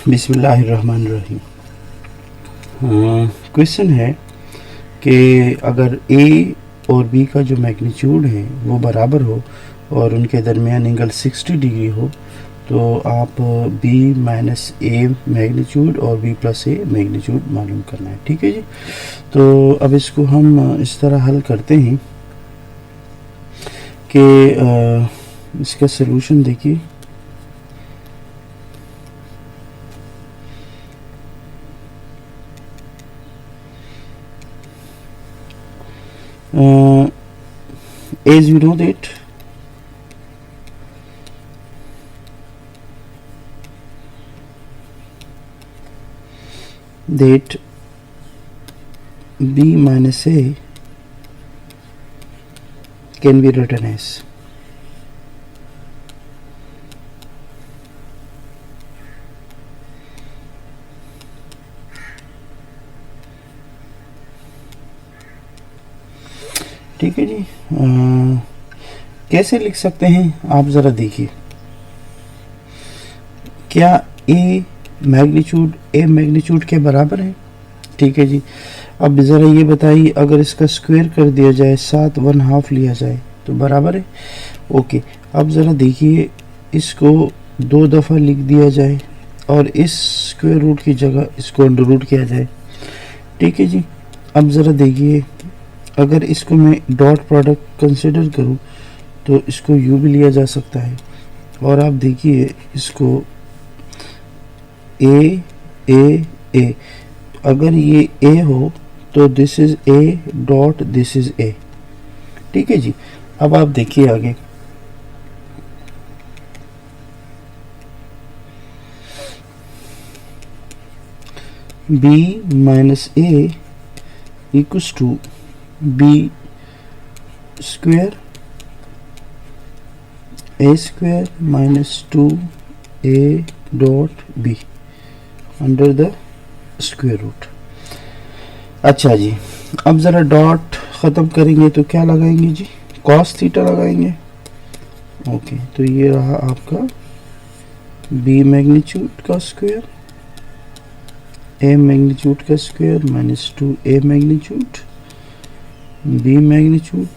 बिस्मिल्लाहिर्रहमानिर्रहीम। क्वेश्चन है कि अगर ए और बी का जो मैग्नीट्यूड है वो बराबर हो और उनके दरमियान एंगल 60 डिग्री हो तो आप बी माइनस ए मैग्नीट्यूड और बी प्लस ए मैग्नीट्यूड मालूम करना है। ठीक है जी। तो अब इसको हम इस तरह हल करते हैं कि इसका सलूशन देखिए। as we know that b minus a can be written as ठीक है जी। कैसे लिख सकते हैं आप ज़रा देखिए। क्या ए मैग्नीट्यूड के बराबर है? ठीक है जी। अब ज़रा ये बताइए, अगर इसका स्क्वायर कर दिया जाए 7 1/2 लिया जाए तो बराबर है। ओके, अब ज़रा देखिए, इसको 2 दफ़ा लिख दिया जाए और इस स्क्वायर रूट की जगह इसको अंडर रूट किया जाए। ठीक है जी। अब ज़रा देखिए, अगर इसको मैं डॉट प्रोडक्ट कंसिडर करूं तो इसको यू भी लिया जा सकता है। और आप देखिए इसको ए ए ए, अगर ये ए हो तो this is a dot this is a. ठीक है जी। अब आप देखिए आगे, b minus a equals to b square a square minus 2a dot B under the square root. अच्छा जी, अब ज़रा डॉट ख़त्म करेंगे तो क्या लगाएंगे जी? कॉस थीटा लगाएंगे। ओके, तो ये रहा आपका बी मैग्नीट्यूड का स्क्वायर ए मैग्नीट्यूड का square minus 2a magnitude b magnitude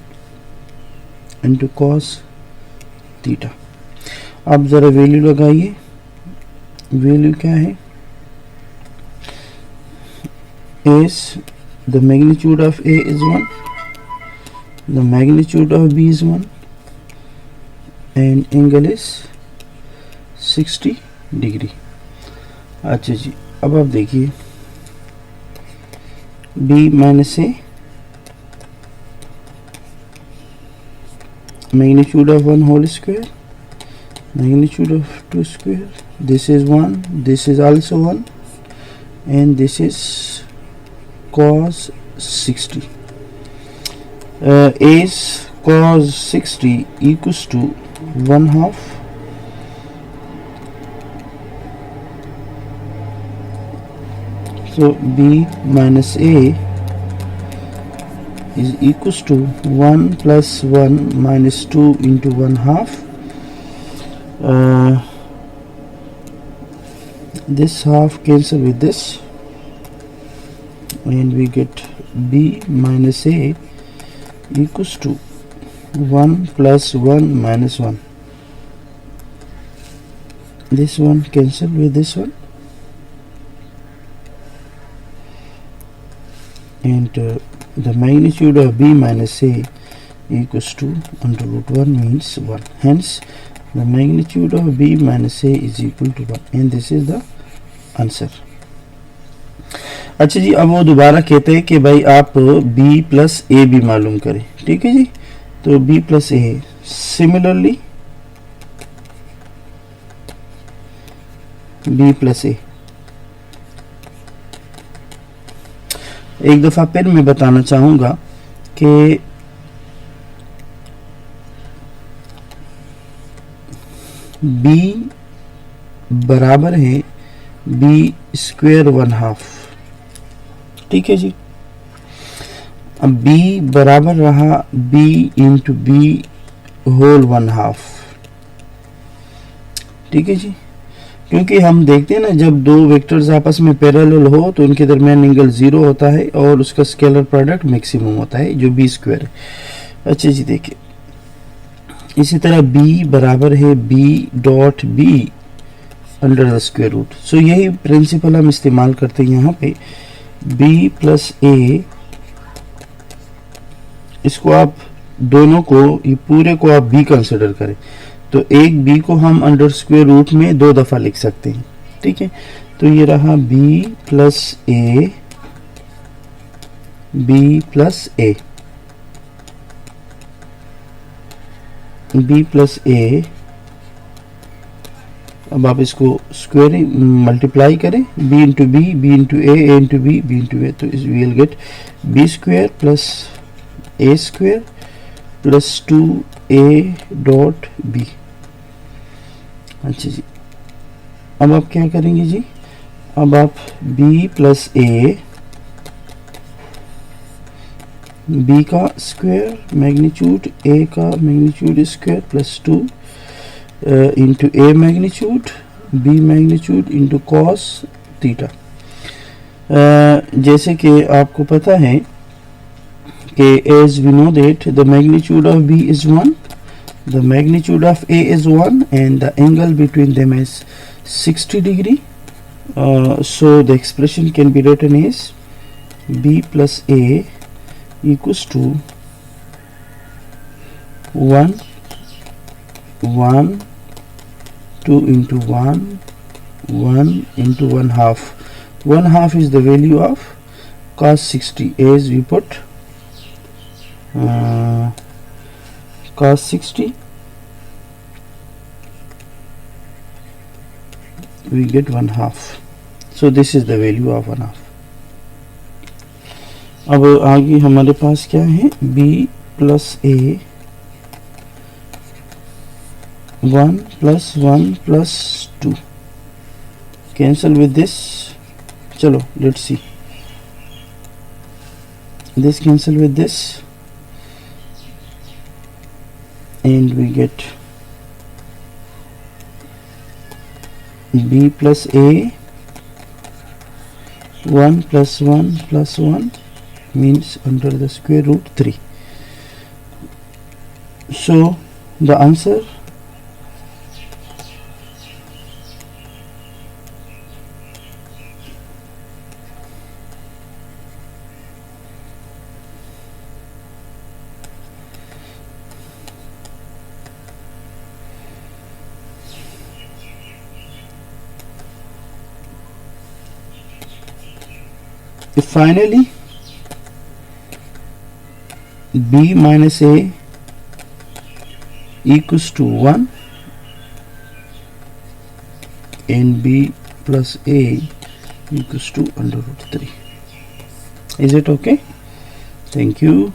into cos theta. अब ज़रा वैल्यू लगाइए। वैल्यू क्या है? As the magnitude of a is 1, the magnitude of b is 1 and angle is 60 degree. अच्छा जी, अब आप देखिए, b minus a magnitude of 1 whole square, magnitude of 2 square, this is 1, this is also 1, and this is cos 60. Is cos 60 equals to 1/2 so b minus a is equals to 1 plus 1 minus 2 into 1/2. This half cancel with this and we get b minus a equals to 1 plus 1 minus 1. This one cancel with this one and the magnitude of b minus a equals to under root 1 means 1. Hence the magnitude of b minus a is equal to 1 and this is the answer. अच्छा जी, अब वो दोबारा कहते हैं कि भाई आप b प्लस ए भी मालूम करें। ठीक है जी। तो b प्लस ए, सिमिलरली b प्लस ए। एक दफ़ा फिर मैं बताना चाहूँगा कि b बराबर है b स्क्वायर 1/2। ठीक है जी। अब b बराबर रहा b इंटू बी होल 1/2। ठीक है जी। क्योंकि हम देखते हैं ना, जब दो वेक्टर्स आपस में पैरेलल हो तो उनके दरमियान एंगल 0 होता है और उसका स्केलर प्रोडक्ट मैक्सिमम होता है, जो बी स्क्वायर है। अच्छा जी, देखिए इसी तरह b बराबर है b dot B under the square root. So यही प्रिंसिपल हम इस्तेमाल करते हैं यहाँ पे। b प्लस a, इसको आप दोनों को, ये पूरे को आप b कंसिडर करें तो एक b को हम अंडर स्क्वायर रूट में 2 दफा लिख सकते हैं, ठीक है। तो ये रहा b plus a, b plus a, b plus a। अब आप इसको स्क्वायर मल्टीप्लाई करें, b into b, b into a into b, b into a, तो we will get b square plus a square plus 2a dot b। अच्छा जी, अब आप क्या करेंगे जी, अब आप b प्लस a, b का स्क्वायर मैग्नीट्यूड, a का magnitude square plus 2 into a magnitude, b magnitude into cos theta. जैसे कि आपको पता है कि as we know that the magnitude of b is 1, the magnitude of a is 1 and the angle between them is 60 degree. So the expression can be written as b plus a equals to 1 1 2 into 1 1 into 1 half. 1 half is the value of cos 60, as we put cos 60, we get 1 half. So this is the value of 1 half. अब आगे हमारे पास क्या है, b plus a 1 plus 1 plus 2 cancel with this. चलो let's see, this cancel with this and we get b plus a 1 plus 1 plus 1 means under the square root 3. So the answer finally b minus a equals to 1 and b plus a equals to under root 3. Is it okay? Thank you.